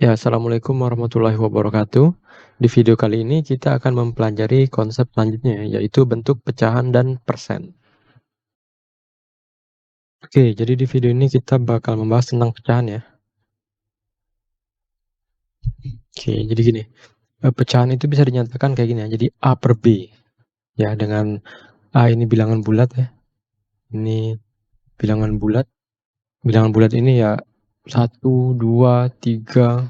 Ya, assalamualaikum warahmatullahi wabarakatuh. Di video kali ini kita akan mempelajari konsep selanjutnya, yaitu bentuk pecahan dan persen. Oke, jadi di video ini kita bakal membahas tentang pecahan ya. Oke, jadi gini, pecahan itu bisa dinyatakan kayak gini ya. Jadi A per B, ya dengan A ini bilangan bulat ya. Ini bilangan bulat. Bilangan bulat ini ya 1, 2, 3,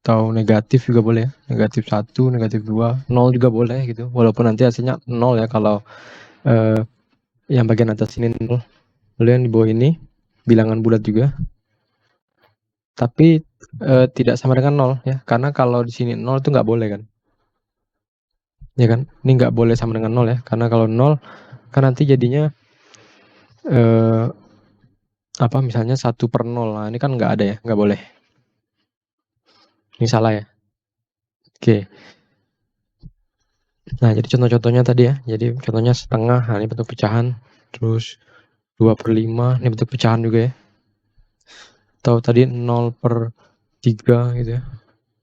atau negatif juga boleh ya. Negatif 1, negatif 2, 0 juga boleh gitu. Walaupun nanti hasilnya 0 ya kalau yang bagian atas ini 0. Lalu yang di bawah ini bilangan bulat juga, tapi tidak sama dengan 0 ya, karena kalau di sini 0 itu nggak boleh kan, ya kan? Ini nggak boleh sama dengan 0 ya, karena kalau 0 kan nanti jadinya eh, apa misalnya 1 per 0, nah ini kan nggak ada ya, nggak boleh. Ini salah ya. Oke, nah jadi contoh-contohnya tadi ya, jadi contohnya setengah, nah ini bentuk pecahan, terus 2/5, ini bentuk pecahan juga ya, atau tadi 0/3 gitu ya,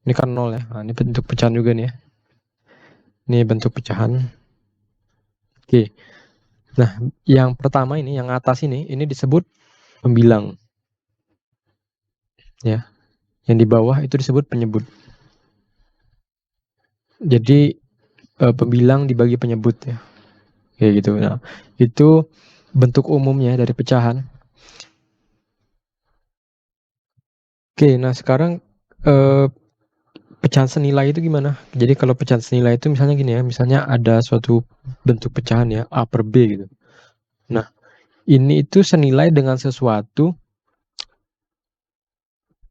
ini kan 0 ya, nah ini bentuk pecahan juga nih ya, ini bentuk pecahan. Oke. Nah, yang pertama ini, yang atas ini disebut pembilang, ya. Yang di bawah itu disebut penyebut. Jadi pembilang dibagi penyebut ya, kayak gitu. Nah, itu bentuk umumnya dari pecahan. Oke, nah sekarang eh, pecahan senilai itu gimana? Jadi kalau pecahan senilai itu misalnya gini ya, misalnya ada suatu bentuk pecahan ya, A per B gitu. Nah, ini itu senilai dengan sesuatu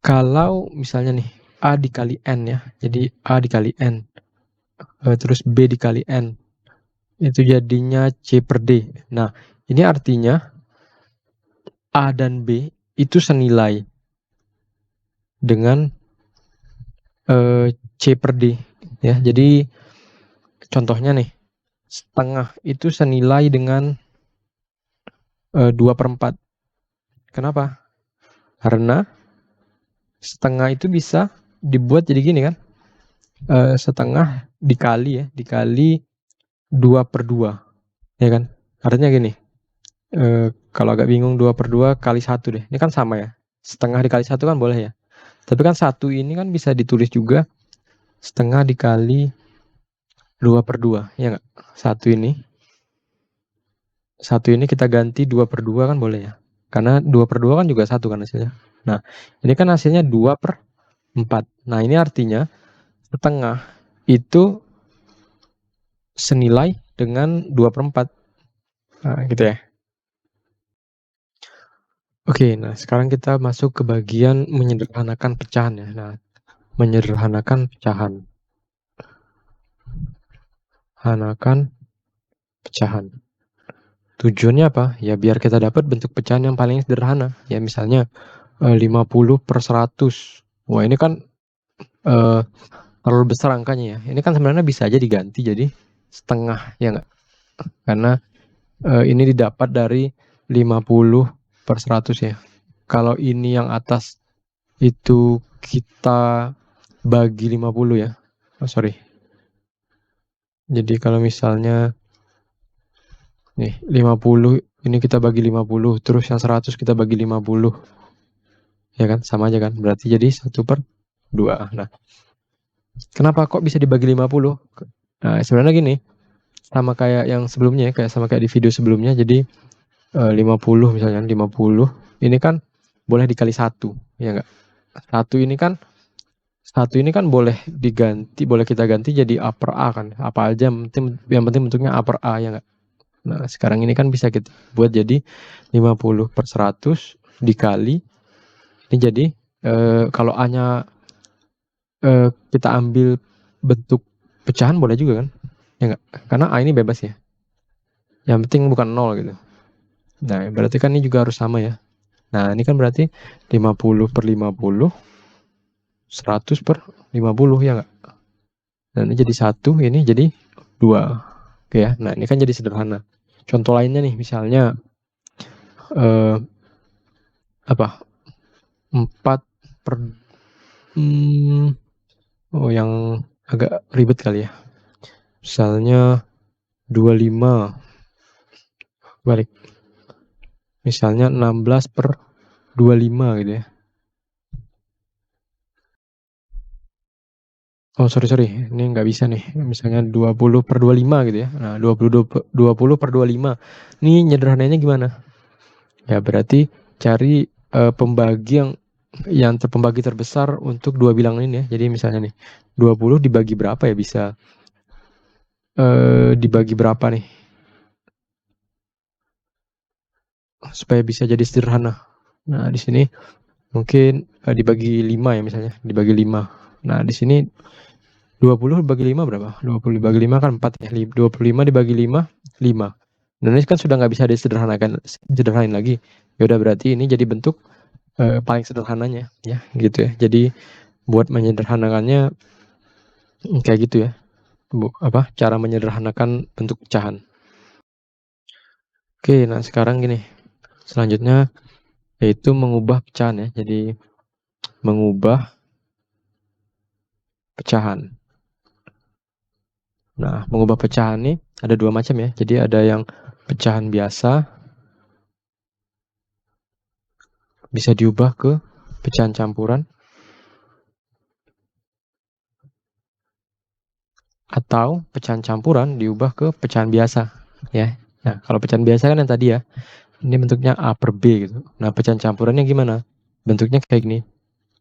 kalau misalnya nih, A dikali N ya, jadi A dikali N, terus B dikali N, itu jadinya C per D. Nah, ini artinya A dan B itu senilai dengan C per D. Ya, jadi contohnya nih, setengah itu senilai dengan 2/4. Kenapa? Karena setengah itu bisa dibuat jadi gini kan, setengah dikali ya, dikali 2/2. Ya kan? Artinya gini, kalau agak bingung 2/2 kali 1 deh. Ini kan sama ya. Setengah dikali 1 kan boleh ya. Tapi kan 1 ini kan bisa ditulis juga setengah dikali 2/2, ya nggak? Satu ini kita ganti 2/2 kan boleh ya. Karena 2/2 kan juga 1 kan hasilnya. Nah, ini kan hasilnya 2/4. Nah, ini artinya setengah itu senilai dengan 2/4. Nah, gitu ya. Oke, nah sekarang kita masuk ke bagian menyederhanakan pecahan ya. Nah, menyederhanakan pecahan. Hanakan pecahan. Tujuannya apa? Ya biar kita dapat bentuk pecahan yang paling sederhana. Ya misalnya 50/100. Wah ini kan terlalu besar angkanya ya. Ini kan sebenarnya bisa aja diganti jadi setengah ya nggak? Karena ini didapat dari 50/100 ya. Kalau ini yang atas itu kita bagi 50 ya. Oh, sorry. Jadi kalau misalnya nih 50 ini kita bagi 50, terus yang 100 kita bagi 50. Ya kan? Sama aja kan? Berarti jadi 1/2. Nah, kenapa kok bisa dibagi 50? Nah, sebenarnya gini, sama kayak yang sebelumnya, kayak sama kayak di video sebelumnya. Jadi 50 misalnya, 50 ini kan boleh dikali 1, ya enggak? Satu ini kan boleh diganti, boleh kita ganti jadi A per A kan. Apa aja, yang penting bentuknya A per A, ya enggak? Nah, sekarang ini kan bisa kita buat jadi 50/100 dikali, ini jadi kalau A-nya kita ambil bentuk pecahan boleh juga kan? Ya enggak? Karena A ini bebas ya. Yang penting bukan 0 gitu. Nah, berarti kan ini juga harus sama ya. Nah, ini kan berarti 50/50, 100/50 ya enggak? Dan ini jadi 1, ini jadi 2. Oke ya. Nah, ini kan jadi sederhana. Contoh lainnya nih, misalnya eh, apa? 4 Yang agak ribet kali ya. Misalnya 25 balik. Misalnya 16/25 gitu ya. Oh, sorry. Ini nggak bisa nih. Misalnya 20/25 gitu ya. Nah, 20/25. Ini nyederhananya gimana? Ya, berarti cari pembagi yang pembagi terbesar untuk dua bilangan ini ya. Jadi misalnya nih, 20 dibagi berapa ya, bisa dibagi berapa nih supaya bisa jadi sederhana. Nah, di sini mungkin dibagi 5 ya, misalnya dibagi 5. Nah, di sini 20 dibagi 5 berapa? 20 dibagi 5 kan 4 ya. 25 dibagi 5, 5. Nah, ini kan sudah nggak bisa sederhanain lagi. Ya udah, berarti ini jadi bentuk paling sederhananya ya, gitu ya. Jadi buat menyederhanakannya kayak gitu ya. Cara menyederhanakan bentuk pecahan. Oke, nah sekarang gini. Selanjutnya yaitu mengubah pecahan ya. Jadi mengubah pecahan. Nah, mengubah pecahan ini ada dua macam ya. Jadi ada yang pecahan biasa, bisa diubah ke pecahan campuran, atau pecahan campuran diubah ke pecahan biasa ya. Nah, kalau pecahan biasa kan yang tadi ya, ini bentuknya A per B gitu. Nah, pecahan campurannya gimana? Bentuknya kayak gini,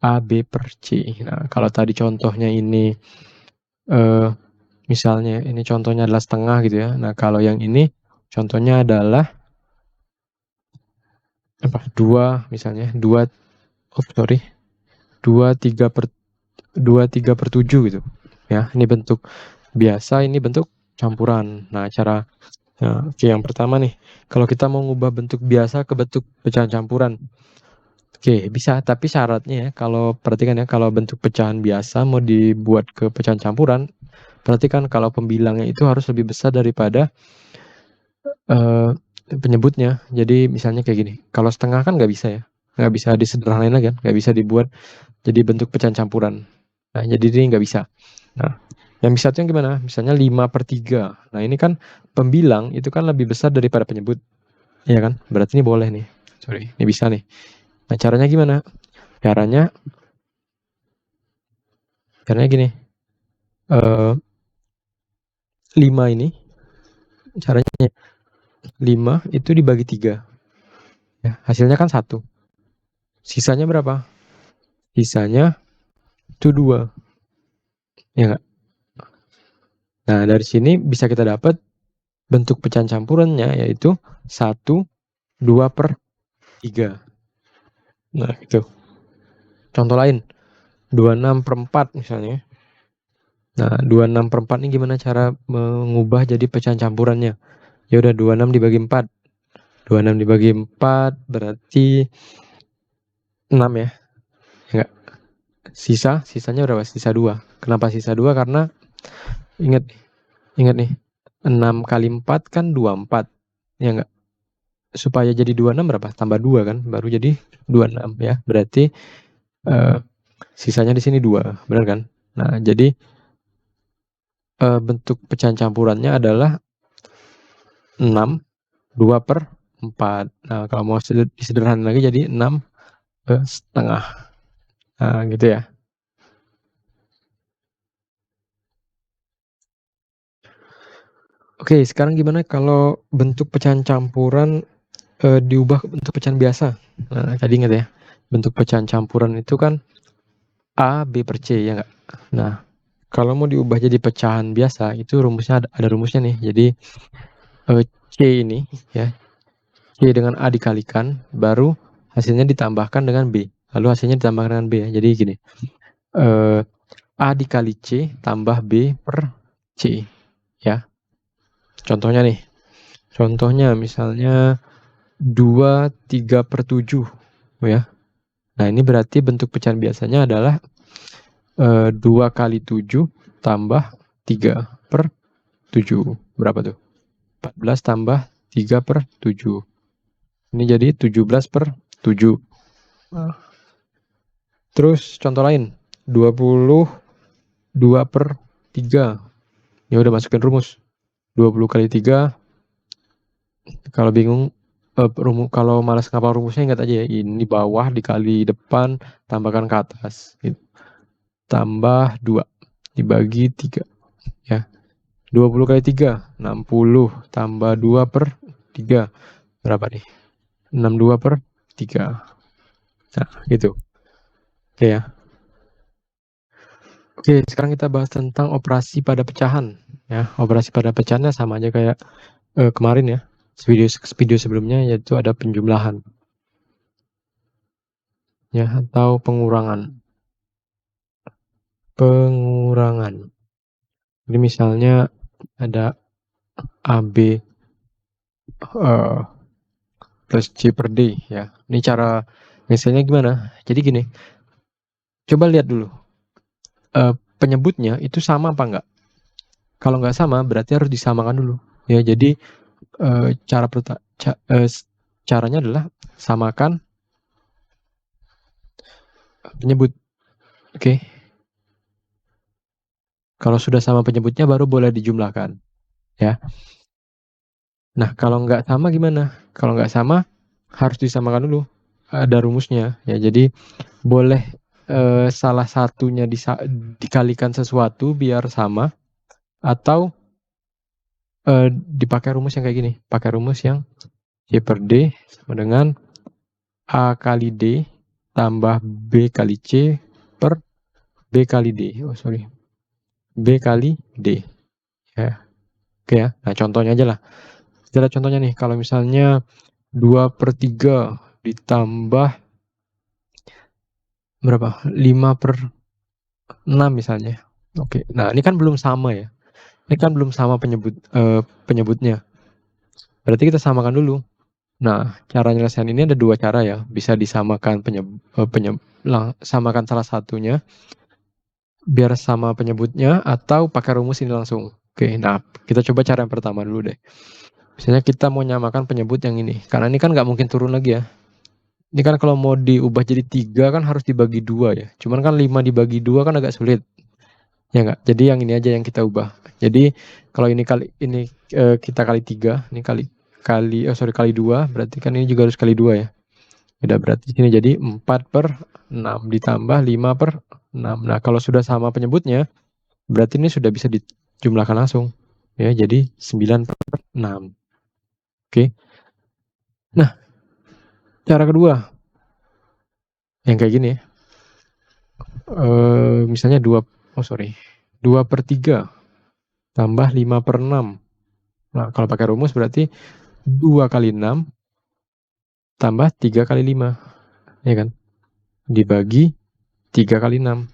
A B per C. Nah, kalau tadi contohnya ini misalnya ini contohnya adalah setengah gitu ya. Nah, kalau yang ini contohnya adalah 2 misalnya, 2/3/7 gitu. Ya, ini bentuk biasa, ini bentuk campuran. Nah, yang pertama nih, kalau kita mau ngubah bentuk biasa ke bentuk pecahan campuran, oke, bisa, tapi syaratnya ya, kalau perhatikan ya, kalau bentuk pecahan biasa mau dibuat ke pecahan campuran, perhatikan kalau pembilangnya itu harus lebih besar daripada penyebutnya. Jadi misalnya kayak gini, kalau setengah kan nggak bisa ya, nggak bisa disederhanain lagi kan, nggak bisa dibuat jadi bentuk pecahan campuran. Nah, jadi ini nggak bisa. Nah, yang bisa itu yang gimana? Misalnya 5/3. Nah, ini kan pembilang itu kan lebih besar daripada penyebut. Iya kan? Berarti ini boleh nih. Sorry, ini bisa nih. Nah, caranya gimana? Caranya gini. 5 ini, caranya 5 itu dibagi 3. Ya, hasilnya kan 1. Sisanya berapa? Sisanya itu 2. Ya nggak? Nah, dari sini bisa kita dapat bentuk pecahan campurannya yaitu 1/2/3. Nah, itu. Contoh lain, 26/4 misalnya. Nah, 26/4 ini gimana cara mengubah jadi pecahan campurannya? Ya udah, 26 dibagi 4. 26 dibagi 4 berarti 6 ya. Enggak. Sisanya berapa? Sisa 2. Kenapa sisa 2? Karena ingat nih. 6 kali 4 kan 24. Ya enggak? Supaya jadi 26 berapa? Tambah 2 kan, baru jadi 26 ya. Berarti sisanya di sini 2, benar kan? Nah, jadi bentuk pecahan campurannya adalah 6, 2/4. Nah, kalau mau disederhanakan lagi jadi 6/2. Nah, gitu ya. Oke, sekarang gimana kalau bentuk pecahan campuran diubah ke bentuk pecahan biasa? Nah, tadi ingat ya, bentuk pecahan campuran itu kan A B per C ya nggak? Nah, kalau mau diubah jadi pecahan biasa itu rumusnya ada rumusnya nih. Jadi C ini ya, C dengan A dikalikan, baru hasilnya ditambahkan dengan B. Lalu hasilnya ditambahkan dengan B ya. Jadi gini, A dikali C tambah B per C ya. Contohnya nih, misalnya 23/7 ya. Nah, ini berarti bentuk pecahan biasanya adalah 2 kali 7 tambah 3/7. Berapa tuh? 14 tambah 3/7. Ini jadi 17/7. Terus contoh lain, 22/3. Ya udah masukin rumus. 20 kali 3. Kalau bingung, kalau malas ngapal rumusnya, ingat aja ya, ini bawah dikali depan, tambahkan ke atas. Gitu. Tambah 2 dibagi 3. Ya. 20 kali 3, 60. Tambah 2/3. Berapa nih? 62/3. Nah, gitu. Oke ya. Oke, sekarang kita bahas tentang operasi pada pecahan. Ya, operasi pada pecahannya sama aja kayak kemarin ya. Video sebelumnya, yaitu ada penjumlahan. Ya, atau pengurangan. Jadi misalnya ada AB plus C per D ya. Ini cara misalnya gimana? Jadi gini, coba lihat dulu penyebutnya itu sama apa enggak. Kalau nggak sama berarti harus disamakan dulu. Ya, jadi caranya adalah samakan penyebut. Oke. Kalau sudah sama penyebutnya baru boleh dijumlahkan. Ya. Nah, kalau nggak sama gimana? Kalau nggak sama harus disamakan dulu. Ada rumusnya ya. Jadi boleh salah satunya dikalikan sesuatu biar sama, atau dipakai rumus yang kayak gini. Pakai rumus yang C per D sama dengan A kali D tambah B kali C per B kali D. Oh sorry, B kali D. Ya. Oke ya. Nah contohnya aja lah. Kita lihat contohnya nih. Kalau misalnya 2/3 ditambah berapa? 5/6 misalnya. Oke. Nah ini kan belum sama ya. Ini kan belum sama penyebutnya. Berarti kita samakan dulu. Nah, cara nyelesain ini ada dua cara ya. Bisa disamakan samakan salah satunya biar sama penyebutnya, atau pakai rumus ini langsung. Oke, nah kita coba cara yang pertama dulu deh. Misalnya kita mau nyamakan penyebut yang ini. Karena ini kan nggak mungkin turun lagi ya. Ini kan kalau mau diubah jadi 3 kan harus dibagi 2 ya. Cuman kan 5 dibagi 2 kan agak sulit. Ya nggak? Jadi yang ini aja yang kita ubah. Jadi kalau ini kita kali 3, ini kali 2, berarti kan ini juga harus kali 2 ya. Udah berarti sini jadi 4/6 ditambah 5/6. Nah, kalau sudah sama penyebutnya, berarti ini sudah bisa dijumlahkan langsung. Ya, jadi 9/6. Oke. Nah, cara kedua yang kayak gini ya. Misalnya 2/3 tambah 5/6. Nah, kalau pakai rumus berarti 2 kali 6 tambah 3 kali 5. Ya kan? Dibagi 3 kali 6.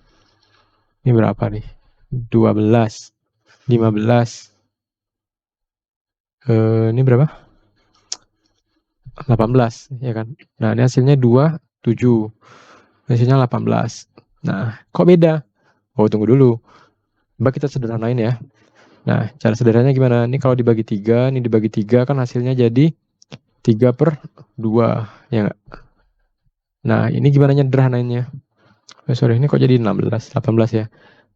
Ini berapa nih? 12. 15. Ini berapa? 18, ya kan? Nah, ini hasilnya 27. Hasilnya 18. Nah, kok beda? Oh, tunggu dulu. Coba kita sederhanain ya. Nah, cara sederhananya gimana? Ini kalau dibagi 3, ini dibagi 3 kan hasilnya jadi 3/2, ya nggak? Nah, ini gimana sederhanainnya? Sorry, ini kok jadi 16, 18 ya?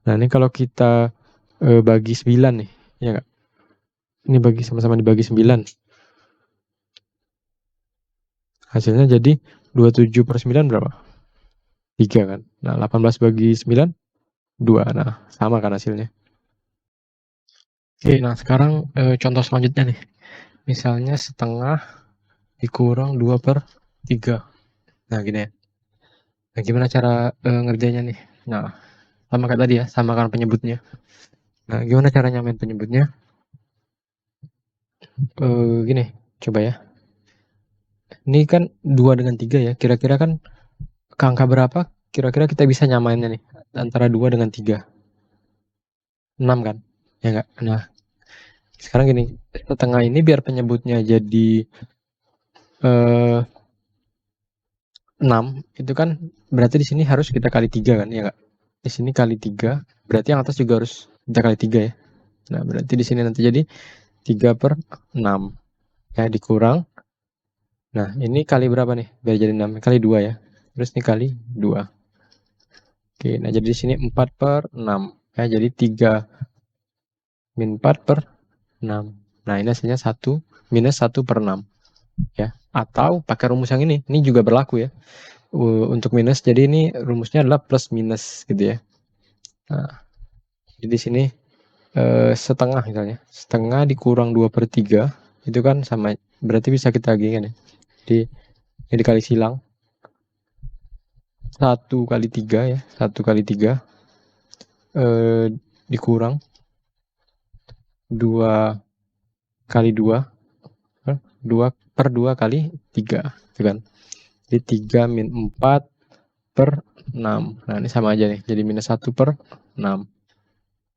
Nah, ini kalau kita bagi 9 nih, ya nggak? Ini sama-sama dibagi 9. Hasilnya jadi 27/9 berapa? 3 kan? Nah, 18 bagi 9, 2. Nah, sama kan hasilnya. Oke, nah sekarang contoh selanjutnya nih. Misalnya setengah dikurang 2/3. Nah, gini ya. Nah, gimana cara ngerjainnya nih? Nah, sama kayak tadi ya, samakan penyebutnya. Nah, gimana cara nyamain penyebutnya? Gini, coba ya. Ini kan 2 dengan 3 ya. Kira-kira kan ke angka berapa? Kira-kira kita bisa nyamainnya nih. Antara 2 dengan 3. 6 kan? Ya enggak? Nah, sekarang gini. Setengah ini biar penyebutnya jadi 6. Itu kan berarti di sini harus kita kali 3 kan? Ya enggak? Di sini kali 3. Berarti yang atas juga harus kita kali 3 ya. Nah, berarti di sini nanti jadi 3/6. Ya, dikurang. Nah, ini kali berapa nih? Biar jadi 6. Kali 2 ya. Terus ini kali 2. Oke, nah jadi di sini 4/6. Ya, jadi 3 min 4/6. Nah, ini hasilnya 1 minus 1/6. Ya, atau pakai rumus yang ini juga berlaku ya. Untuk minus, jadi ini rumusnya adalah plus minus gitu ya. Nah, jadi di sini setengah misalnya. Setengah dikurang 2/3 itu kan sama, berarti bisa kita gini ya. Jadi ini dikali silang. 1 kali 3 ya. 1 kali 3 dikurang 2 kali 2. 2/2 kali 3. Gitu kan. Jadi 3 min 4/6. Nah, ini sama aja nih. Jadi minus 1/6.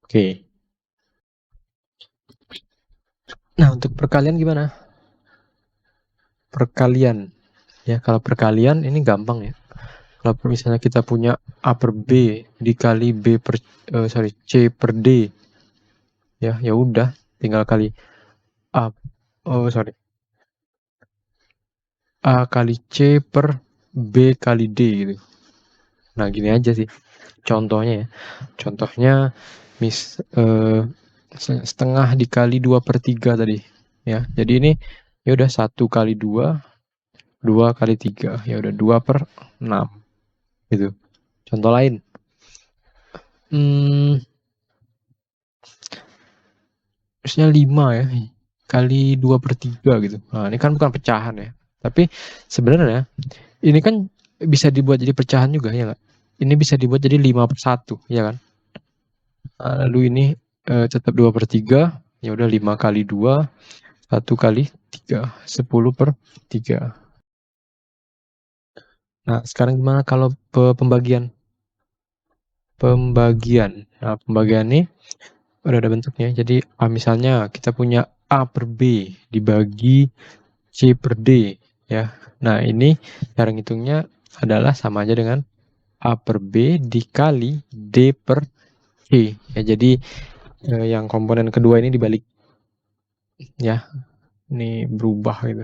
Oke. Nah, untuk perkalian gimana? Perkalian. Ya, kalau perkalian ini gampang ya. Kalau misalnya kita punya A per B dikali C per D. Ya udah, tinggal kali A A kali C per B kali D gitu. Nah, gini aja sih contohnya ya. Contohnya setengah dikali 2/3 tadi ya. Jadi ini ya udah 1 kali 2, 2 kali 3. Ya udah 2/6 gitu. Contoh lain. Misalnya 5 ya kali 2/3 gitu. Nah, ini kan bukan pecahan ya. Tapi sebenarnya ini kan bisa dibuat jadi pecahan juga ya nggak? Ini bisa dibuat jadi 5/1 ya kan? Lalu ini tetap 2/3, ya udah 5 kali 2, 1 kali 3, 10/3. Nah, sekarang gimana kalau pembagian? Nah, pembagian ini udah ada bentuknya. Jadi misalnya kita punya A per B dibagi C per D ya. Nah, ini cara ngitungnya adalah sama aja dengan A per B dikali D per C. Ya, jadi yang komponen kedua ini dibalik ya. Ini berubah gitu.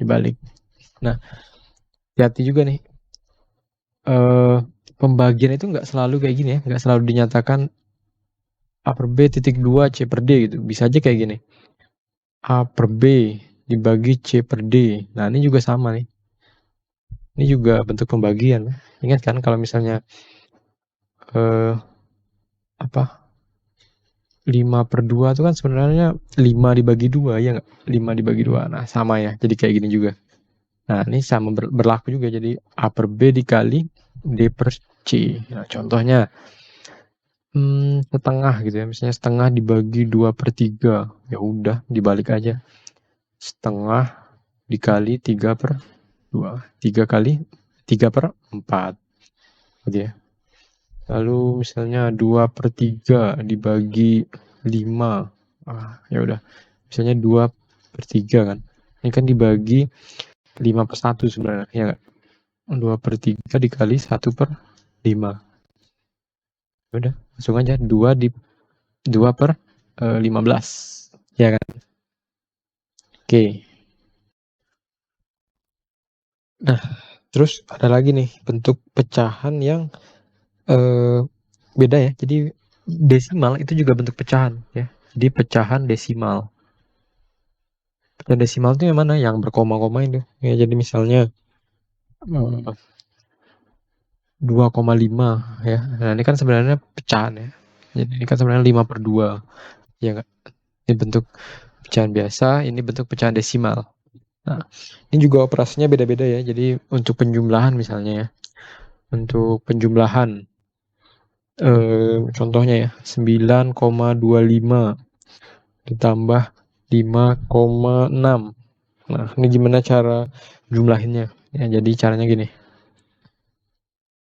Dibalik. Nah, hati-hati juga nih. Pembagian itu nggak selalu kayak gini ya. Nggak selalu dinyatakan A per B titik 2 C per D gitu. Bisa aja kayak gini. A per B dibagi C per D. Nah, ini juga sama nih. Ini juga bentuk pembagian. Ingat kan kalau misalnya 5/2 itu kan sebenarnya 5 dibagi 2 ya nggak? 5 dibagi 2. Nah, sama ya. Jadi kayak gini juga. Nah, ini sama berlaku juga. Jadi A per B dikali D per C. Nah, contohnya setengah gitu ya. Misalnya setengah dibagi 2/3. Ya udah, dibalik aja. Setengah dikali 3/2. 3 kali 3/4. Gitu ya. Lalu misalnya 2/3 dibagi 5. Ya udah. Misalnya 2/3 kan. Ini kan dibagi 5/1 sebenarnya. Ya nggak? 2/3 dikali 1/5. Udah, langsung aja 2/15. Ya kan? Oke. Nah, terus ada lagi nih bentuk pecahan yang beda ya. Jadi desimal itu juga bentuk pecahan ya. Jadi pecahan desimal. Pecahan desimal itu yang mana? Yang berkoma-koma itu. Ya, jadi misalnya 2,5 ya. Nah, ini kan sebenarnya pecahan ya. Jadi ini kan sebenarnya 5/2. Ya enggak? Ini bentuk pecahan biasa, ini bentuk pecahan desimal. Nah, ini juga operasinya beda-beda ya. Jadi untuk penjumlahan misalnya ya. Untuk penjumlahan contohnya ya 9,25 ditambah 5,6. Nah, ini gimana cara jumlahinnya? Ya, jadi caranya gini.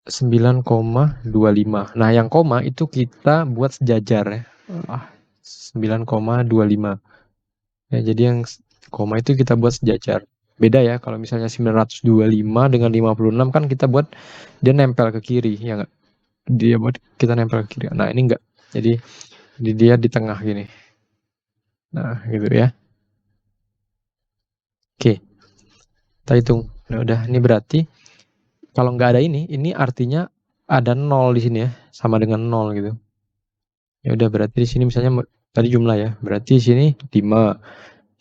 9,25. Nah, yang koma itu kita buat sejajar ya. 9,25. Ya, jadi yang koma itu kita buat sejajar. Beda ya, kalau misalnya 925 dengan 56 kan kita buat dia nempel ke kiri, ya enggak? Dia buat kita nempel ke kiri. Nah, ini enggak. Jadi dia di tengah gini. Nah, gitu ya. Oke. Kita hitung. Nah, udah. Ini berarti kalau nggak ada ini artinya ada 0 di sini ya, sama dengan 0 gitu. Ya udah berarti di sini misalnya tadi jumlah ya. Berarti di sini 5.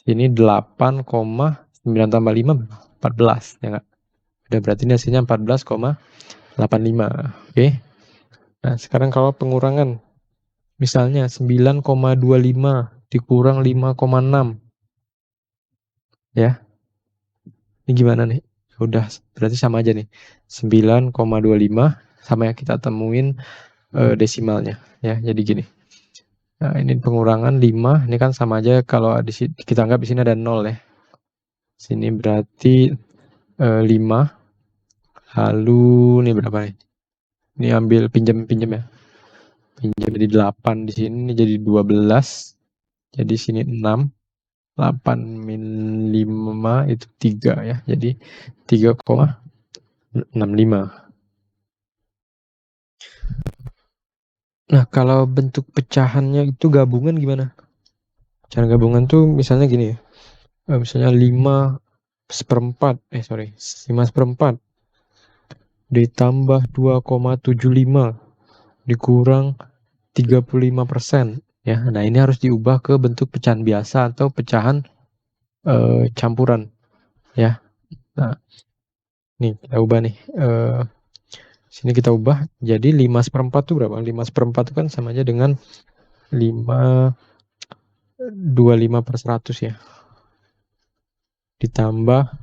Ini 8,9 tambah 5 14 ya enggak? Udah berarti ini hasilnya 14,85. Oke. Nah, sekarang kalau pengurangan misalnya 9,25 dikurang 5,6 ya. Ini gimana nih? Udah berarti sama aja nih. 9,25 sama yang kita temuin desimalnya ya. Jadi gini. Nah, ini pengurangan 5, ini kan sama aja kalau di sini kita anggap di sini ada 0 ya. Sini berarti 5. Lalu ini berapa nih? Ini ambil pinjam ya. Pinjam jadi 8 di sini jadi 12. Jadi sini 6. 8 min 5 itu 3 ya. Jadi 3,65. Nah, kalau bentuk pecahannya itu gabungan gimana? Cara gabungan tuh misalnya gini ya. Misalnya 5 seperempat, 5 seperempat ditambah 2,75 dikurang 35% ya. Nah, ini harus diubah ke bentuk pecahan biasa atau pecahan campuran ya. Nah, nih kita ubah nih. Sini kita ubah jadi 5 seperempat itu berapa? 5 seperempat itu kan sama aja dengan 5,25/100 ya. Ditambah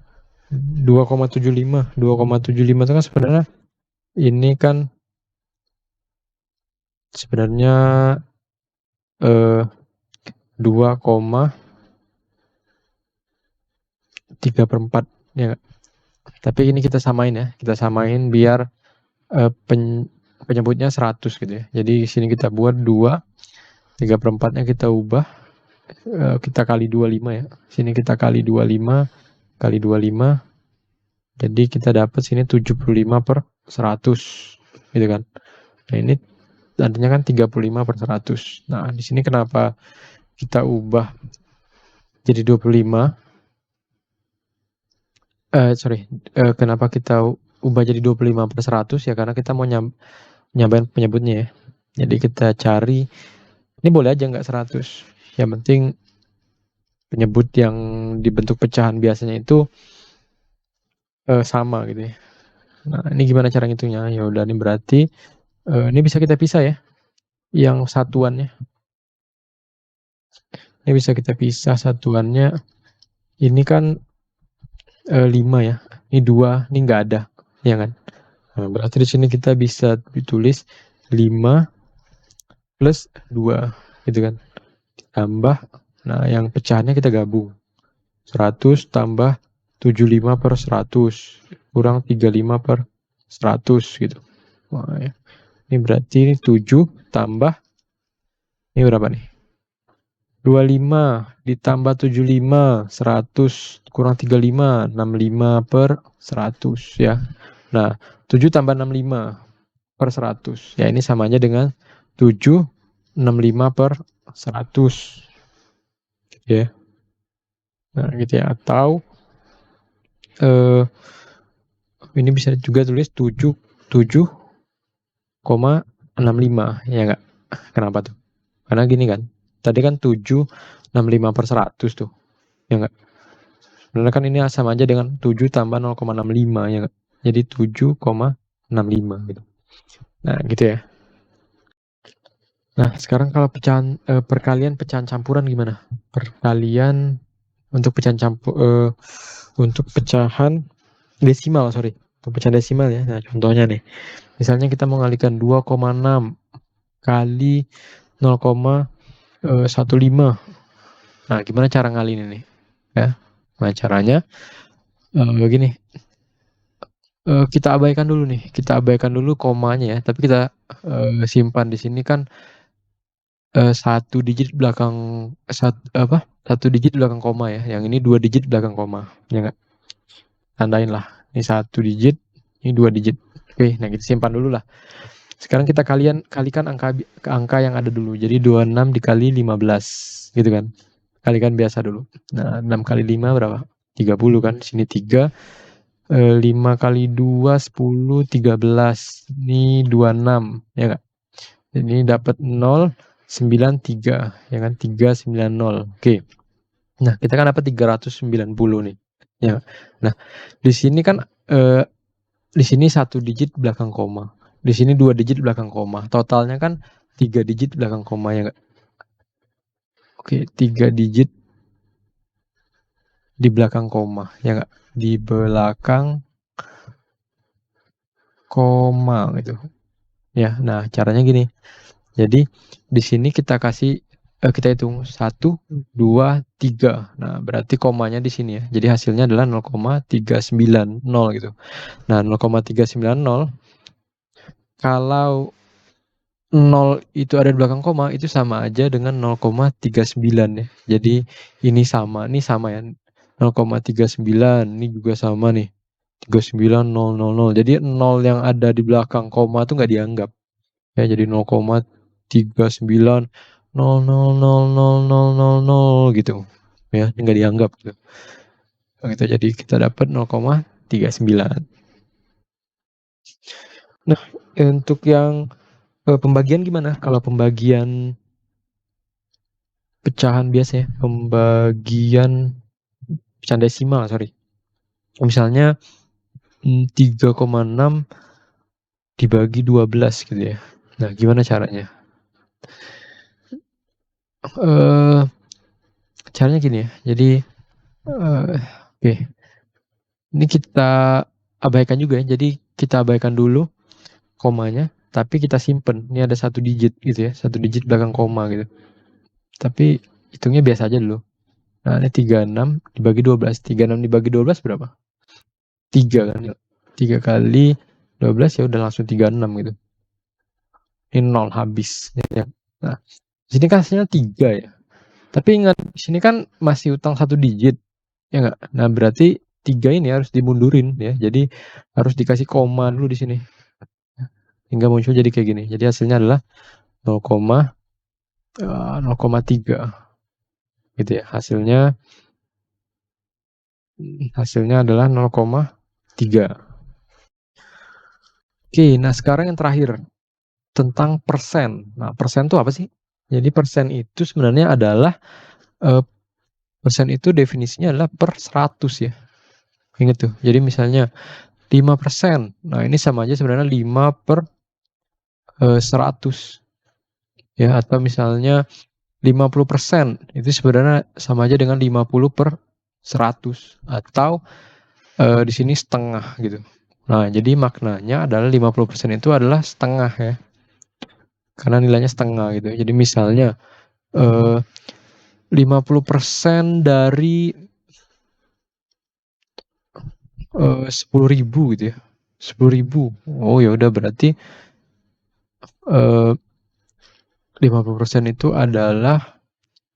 2,75. 2,75 itu kan sebenarnya ini kan sebenarnya 2,3/4 ya. Tapi ini kita samain ya. Kita samain biar penyebutnya 100 gitu ya. Jadi di sini kita buat 2, 3/4-nya kita ubah, kita kali 25 ya. Sini kita kali 25 kali 25. Jadi kita dapat sini 75/100 gitu kan. Nah, ini tadinya kan 35/100. Nah, di sini kenapa kita ubah jadi 25? Kenapa kita ubah jadi 25/100 ya karena kita mau nyambain penyebutnya ya. Jadi kita cari, ini boleh aja nggak 100. Yang penting penyebut yang dibentuk pecahan biasanya itu sama gitu ya. Nah, ini gimana cara ngitungnya? Ya udah, ini berarti ini bisa kita pisah ya. Yang satuannya. Ini bisa kita pisah satuannya. Ini kan 5 ya. Ini 2, ini nggak ada. Ya kan? Nah, berarti di sini kita bisa ditulis 5 plus 2 gitu kan. Tambah, nah yang pecahannya kita gabung. 100 tambah 75/100 kurang 35/100 gitu. Wah, ya. Ini berarti ini 7 tambah, ini berapa nih? 25 ditambah 75, 100 kurang 35, 65/100 ya. Nah, 7 tambah 65/100. Ya, ini samanya dengan 765/100. Ya. Nah, gitu ya. Atau ini bisa juga tulis 7,65 ya enggak? Kenapa tuh? Karena gini kan. Tadi kan 765/100 tuh. Ya enggak? Sebenarnya kan ini sama aja dengan 7 tambah 0,65 ya enggak? Jadi 7,65 gitu. Nah, gitu ya. Nah, sekarang kalau pecahan perkalian pecahan campuran gimana? Perkalian untuk pecahan untuk pecahan desimal, untuk pecahan desimal ya. Nah, contohnya nih. Misalnya kita mau mengalihkan 2,6 kali 0,15. Nah, gimana cara ngalihin ini? Ya. Nah, caranya begini. Kita abaikan dulu nih. Kita abaikan dulu komanya ya. Tapi kita simpan di sini kan satu digit belakang satu digit belakang koma ya. Yang ini 2 digit belakang koma. Ya enggak? Tandain lah. Ini 1 digit, ini 2 digit. Oke, nah kita simpan dulu lah. Sekarang kita kalikan angka yang ada dulu. Jadi 26 dikali 15 gitu kan. Kalikan biasa dulu. Nah, 6 kali 5 berapa? 30 kan. Sini 3. 5 kali 2, 10, 13. Ini 26, ya nggak? Ini dapat 0,93, ya kan? 390. Oke. Nah, kita kan dapat 390 nih. Ya. Nah, di sini kan di sini 1 digit belakang koma. Di sini 2 digit belakang koma. Totalnya kan 3 digit belakang koma, ya nggak? Oke, 3 digit di belakang koma, ya nggak? Di belakang koma gitu. Ya, nah caranya gini. Jadi di sini kita kasih kita hitung 1, 2, 3. Nah, berarti komanya di sini ya. Jadi hasilnya adalah 0,390 gitu. Nah, 0,390 kalau 0 itu ada di belakang koma itu sama aja dengan 0,39 ya. Jadi ini sama ya. 0,39 ini juga sama nih. 39000. Jadi 0 yang ada di belakang koma itu nggak dianggap. Ya, jadi 0,39000000 gitu. Ya, nggak dianggap gitu. Gitu. Jadi kita dapat 0,39. Nah, untuk yang pembagian gimana? Kalau pembagian pecahan biasa ya, pembagian pecahan desimal, sorry. Misalnya 3,6 dibagi 12 gitu ya. Nah, gimana caranya? Eh Caranya gini ya. Jadi oke. Ini kita abaikan juga ya. Jadi kita abaikan dulu komanya, tapi kita simpen. Ini ada 1 digit gitu ya, 1 digit belakang koma gitu. Tapi hitungnya biasa aja dulu. Nah, ini 36 dibagi 12. 36 dibagi 12 berapa? 3 kan. 3 kali 12 ya udah langsung 36 gitu. Ini 0 habis. Ya. Nah, sini kan hasilnya 3 ya. Tapi ingat, sini kan masih utang 1 digit. Ya enggak? Nah, berarti 3 ini harus dimundurin ya. Jadi harus dikasih koma dulu di sini. Hingga muncul jadi kayak gini. Jadi hasilnya adalah 0,3 gitu ya. Hasilnya adalah 0,3. Oke, nah sekarang yang terakhir tentang persen. Nah, persen itu apa sih? Jadi persen itu sebenarnya adalah eh, persen itu definisinya adalah per 100 ya. Ingat tuh. Jadi misalnya 5%. Nah, ini sama aja sebenarnya 5 per 100 ya, atau misalnya 50% itu sebenarnya sama aja dengan 50 per 100, atau di sini setengah gitu. Nah, jadi maknanya adalah 50% itu adalah setengah ya. Karena nilainya setengah gitu. Jadi misalnya 50% dari 10.000 gitu ya. 10.000. Oh ya udah, berarti 50% itu adalah,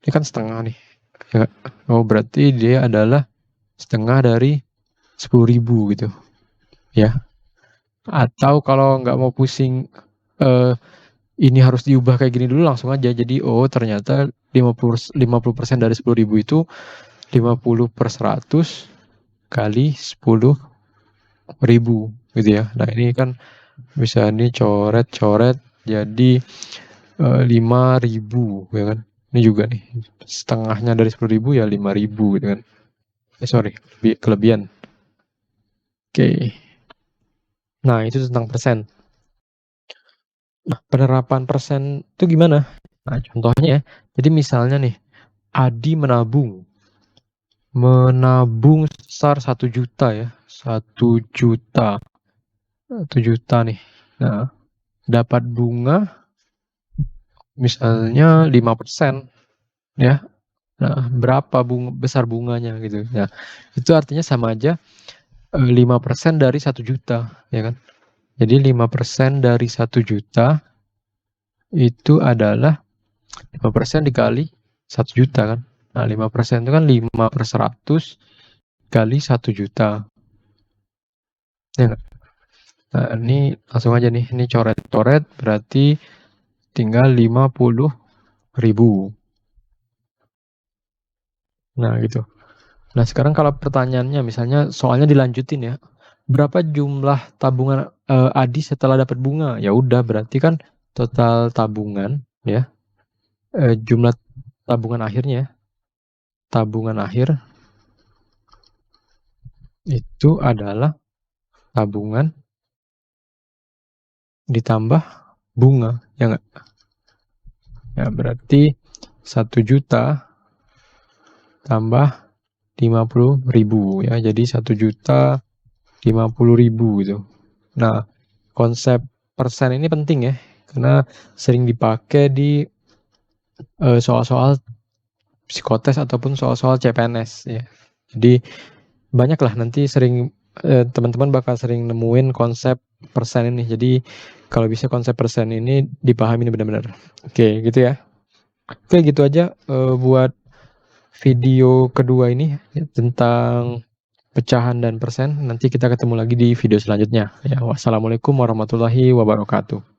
ini kan setengah nih. Ya. Oh, berarti dia adalah setengah dari 10.000 gitu. Ya. Atau kalau nggak mau pusing ini harus diubah kayak gini dulu, langsung aja. Jadi ternyata 50% dari 10.000 itu 50 per 100 kali 10.000 gitu ya. Nah, ini kan bisa nih coret-coret jadi 5.000 ya kan. Ini juga nih setengahnya dari 10.000 ya 5.000 gitu kan. Sorry, kelebihan. Oke. Nah, itu tentang persen. Nah, penerapan persen itu gimana? Nah, contohnya ya. Jadi misalnya nih, Adi menabung sebesar 1 juta ya. 1 juta. 1 juta nih. Nah, dapat bunga misalnya 5% ya. Nah, berapa besar bunganya gitu. Nah, itu artinya sama aja 5% dari 1 juta, ya kan? Jadi 5% dari 1 juta itu adalah 5% dikali 1 juta kan. Nah, 5% itu kan 5 per 100 kali 1 juta. Ya nggak? Nah, ini langsung aja nih. Ini coret-coret berarti tinggal 50.000. Nah, gitu. Nah, sekarang kalau pertanyaannya misalnya soalnya dilanjutin ya. berapa jumlah tabungan Adi setelah dapat bunga? Ya udah, berarti kan total tabungan ya, jumlah tabungan akhirnya, tabungan akhir itu adalah tabungan ditambah bunga, ya nggak? Ya berarti 1 juta tambah 50.000 ya, jadi 1.050.000 gitu. Nah, konsep persen ini penting ya, karena sering dipakai di soal-soal psikotes ataupun soal-soal CPNS ya. Jadi banyaklah nanti sering teman-teman bakal sering nemuin konsep persen ini. Jadi kalau bisa konsep persen ini dipahami benar-benar. Oke, gitu ya. Oke, gitu aja buat video kedua ini ya, tentang pecahan dan persen. Nanti kita ketemu lagi di video selanjutnya. Ya, wassalamualaikum warahmatullahi wabarakatuh.